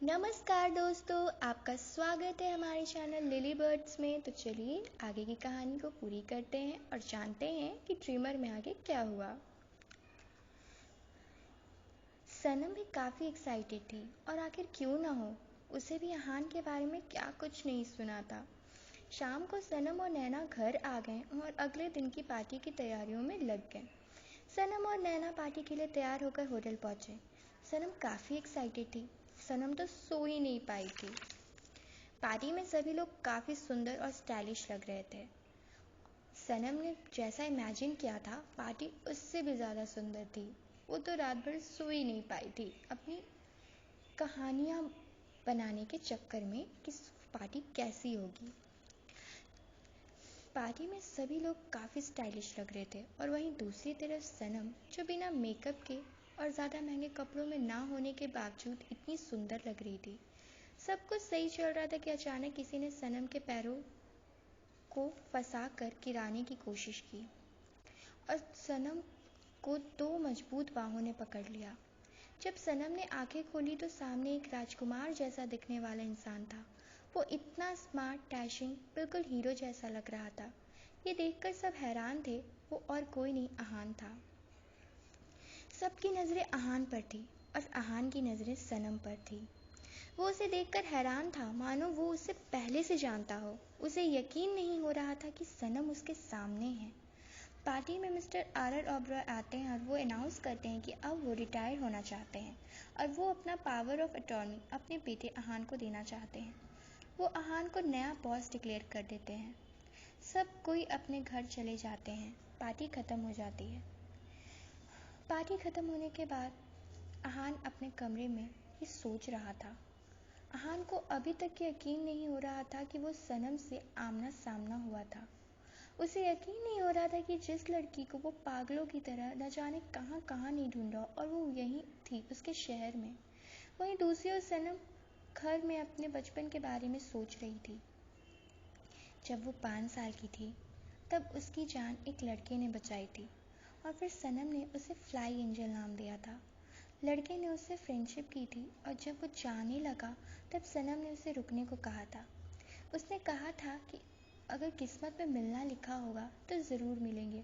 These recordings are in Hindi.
नमस्कार दोस्तों, आपका स्वागत है हमारे चैनल लिली बर्ड्स में। तो चलिए आगे की कहानी को पूरी करते हैं और जानते हैं कि ड्रीमर में आगे क्या हुआ। सनम भी काफ़ी एक्साइटेड थी और आखिर क्यों ना हो, उसे भी अहान के बारे में क्या कुछ नहीं सुना था। शाम को सनम और नैना घर आ गए और अगले दिन की पार्टी की तैयारियों में लग गए। सनम और नैना पार्टी के लिए तैयार होकर होटल पहुंचे। सनम काफ़ी एक्साइटेड थी। सनम तो सो ही नहीं पाई थी। पार्टी में सभी लोग काफ़ी सुंदर और स्टाइलिश लग रहे थे। सनम ने जैसा इमेजिन किया था, पार्टी उससे भी ज़्यादा सुंदर थी। वो तो रात भर सो ही नहीं पाई थी अपनी कहानियाँ बनाने के चक्कर में कि पार्टी कैसी होगी। पार्टी में सभी लोग काफ़ी स्टाइलिश लग रहे थे और वहीं दूसरी तरफ सनम, जो बिना मेकअप के और ज़्यादा महंगे कपड़ों में ना होने के बावजूद इतनी सुंदर लग रही थी। सब कुछ सही चल रहा था कि अचानक किसी ने सनम के पैरों को फंसा कर गिराने की कोशिश की और सनम को दो मजबूत बाहों ने पकड़ लिया। जब सनम ने आंखें खोली तो सामने एक राजकुमार जैसा दिखने वाला इंसान था। वो इतना स्मार्ट, डैशिंग, बिल्कुल हीरो जैसा लग रहा था। ये देखकर सब हैरान थे। वो और कोई नहीं, अहान था। सबकी नज़रें अहान पर थी और अहान की नज़रें सनम पर थी। वो उसे देखकर हैरान था, मानो वो उसे पहले से जानता हो। उसे यकीन नहीं हो रहा था कि सनम उसके सामने है। पार्टी में मिस्टर आर ओबरॉय आते हैं और वो अनाउंस करते हैं कि अब वो रिटायर होना चाहते हैं और वो अपना पावर ऑफ अटॉर्नी अपने बेटे अहान को देना चाहते हैं। वो अहान को नया बॉस डिक्लेयर कर देते हैं। सब कोई अपने घर चले जाते हैं। पार्टी ख़त्म हो जाती है। पार्टी ख़त्म होने के बाद अहान अपने कमरे में ये सोच रहा था। अहान को अभी तक यकीन नहीं हो रहा था कि वो सनम से आमना सामना हुआ था। उसे यकीन नहीं हो रहा था कि जिस लड़की को वो पागलों की तरह न जाने कहाँ कहाँ नहीं ढूंढा और वो यहीं थी, उसके शहर में। वहीं दूसरी ओर सनम घर में अपने बचपन के बारे में सोच रही थी। जब वो 5 साल की थी तब उसकी जान एक लड़के ने बचाई थी और फिर सनम ने उसे फ्लाई एंजल नाम दिया था। लड़के ने उससे फ्रेंडशिप की थी और जब वो जाने लगा तब सनम ने उसे रुकने को कहा था। उसने कहा था कि अगर किस्मत में मिलना लिखा होगा तो ज़रूर मिलेंगे,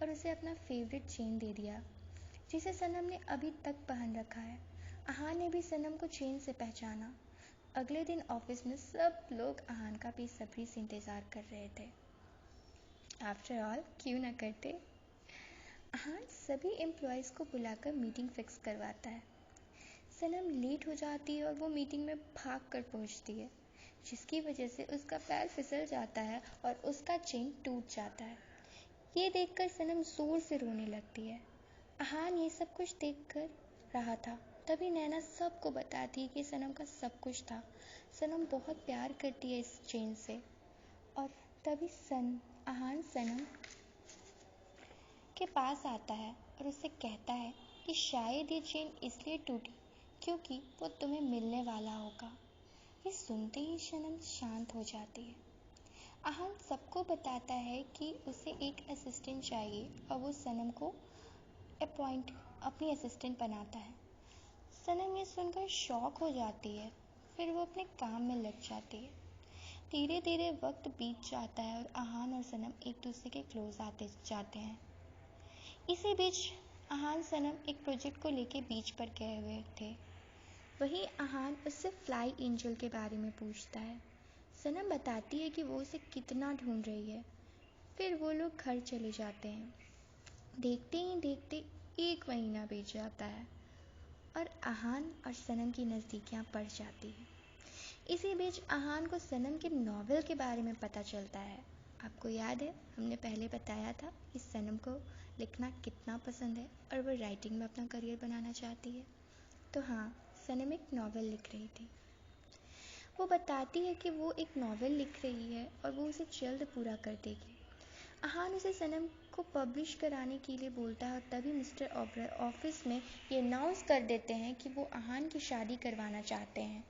और उसे अपना फेवरेट चेन दे दिया जिसे सनम ने अभी तक पहन रखा है। अहान ने भी सनम को चेन से पहचाना। अगले दिन ऑफिस में सब लोग अहान का बेसब्री से इंतज़ार कर रहे थे। आफ्टर ऑल, क्यों ना करते। अहान सभी एम्प्लॉयज़ को बुलाकर मीटिंग फिक्स करवाता है। सनम लेट हो जाती है और वो मीटिंग में भाग कर पहुँचती है, जिसकी वजह से उसका पैर फिसल जाता है और उसका चेन टूट जाता है। ये देखकर सनम ज़ोर से रोने लगती है। अहान ये सब कुछ देख कर रहा था। तभी नैना सबको बताती है कि सनम का सब कुछ था। सनम बहुत प्यार करती है इस चेन से। और तभी अहान सनम के पास आता है और उसे कहता है कि शायद ये चेन इसलिए टूटी क्योंकि वो तुम्हें मिलने वाला होगा। ये सुनते ही सनम शांत हो जाती है। अहान सबको बताता है कि उसे एक असिस्टेंट चाहिए और वो सनम को अपनी असिस्टेंट बनाता है। सनम ये सुनकर शॉक हो जाती है। फिर वो अपने काम में लग जाती है। धीरे धीरे वक्त बीत जाता है और अहान और सनम एक दूसरे के क्लोज आते जाते हैं। इसी बीच अहान सनम एक प्रोजेक्ट को लेके बीच पर गए हुए थे। वहीं अहान उससे फ्लाई एंजल के बारे में पूछता है। सनम बताती है कि वो उसे कितना ढूंढ रही है। फिर वो लोग घर चले जाते हैं। देखते ही देखते 1 महीना बीत जाता है और अहान और सनम की नज़दीकियाँ बढ़ जाती हैं। इसी बीच अहान को सनम के नॉवेल के बारे में पता चलता है। आपको याद है, हमने पहले बताया था कि सनम को लिखना कितना पसंद है और वो राइटिंग में अपना करियर बनाना चाहती है। तो हाँ, सनम एक नॉवेल लिख रही थी। वो बताती है कि वो एक नॉवेल लिख रही है और वो उसे जल्द पूरा कर देगी। अहान उसे सनम को पब्लिश कराने के लिए बोलता है और तभी मिस्टर ओबरॉय ऑफिस में ये अनाउंस कर देते हैं कि वो अहान की शादी करवाना चाहते हैं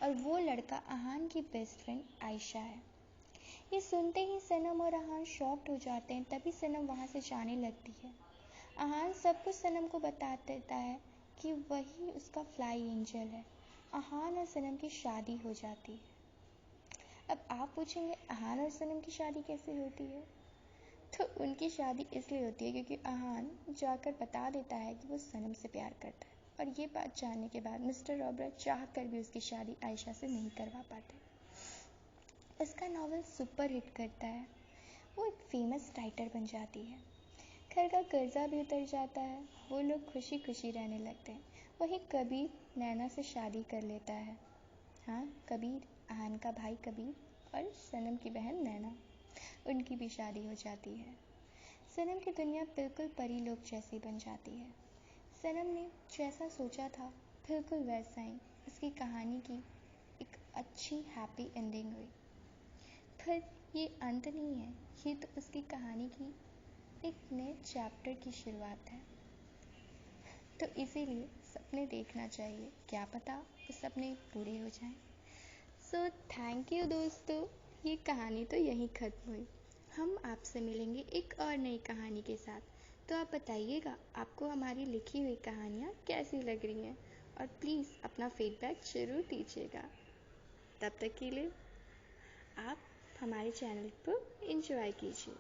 और वो लड़का अहान की बेस्ट फ्रेंड आयशा है। ये सुनते ही सनम और अहान शॉक्ड हो जाते हैं। तभी सनम वहाँ से जाने लगती है। अहान सब कुछ सनम को बता देता है कि वही उसका फ्लाई एंजल है। अहान और सनम की शादी हो जाती है। अब आप पूछेंगे अहान और सनम की शादी कैसे होती है? तो उनकी शादी इसलिए होती है क्योंकि अहान जाकर बता देता है कि वो सनम से प्यार करता है, और ये बात जानने के बाद मिस्टर रॉबर्ट चाह कर भी उसकी शादी आयशा से नहीं करवा पाते। उसका नॉवल सुपर हिट करता है, वो एक फेमस राइटर बन जाती है, घर का कर्जा भी उतर जाता है, वो लोग खुशी खुशी रहने लगते हैं। वहीं कबीर नैना से शादी कर लेता है। हाँ, कबीर, अहान का भाई कबीर और सनम की बहन नैना, उनकी भी शादी हो जाती है। सनम की दुनिया बिल्कुल परी लोक जैसी बन जाती है। सनम ने जैसा सोचा था बिल्कुल वैसा ही उसकी कहानी की एक अच्छी हैप्पी एंडिंग हुई। पर ये अंत नहीं है, ये तो उसकी कहानी की एक नए चैप्टर की शुरुआत है। तो इसीलिए सपने देखना चाहिए, क्या पता वो सपने पूरे हो जाएं। सो थैंक यू दोस्तों, ये कहानी तो यहीं ख़त्म हुई। हम आपसे मिलेंगे एक और नई कहानी के साथ। तो आप बताइएगा आपको हमारी लिखी हुई कहानियाँ कैसी लग रही हैं, और प्लीज़ अपना फीडबैक ज़रूर दीजिएगा। तब तक के लिए आप हमारे चैनल को एंजॉय कीजिए।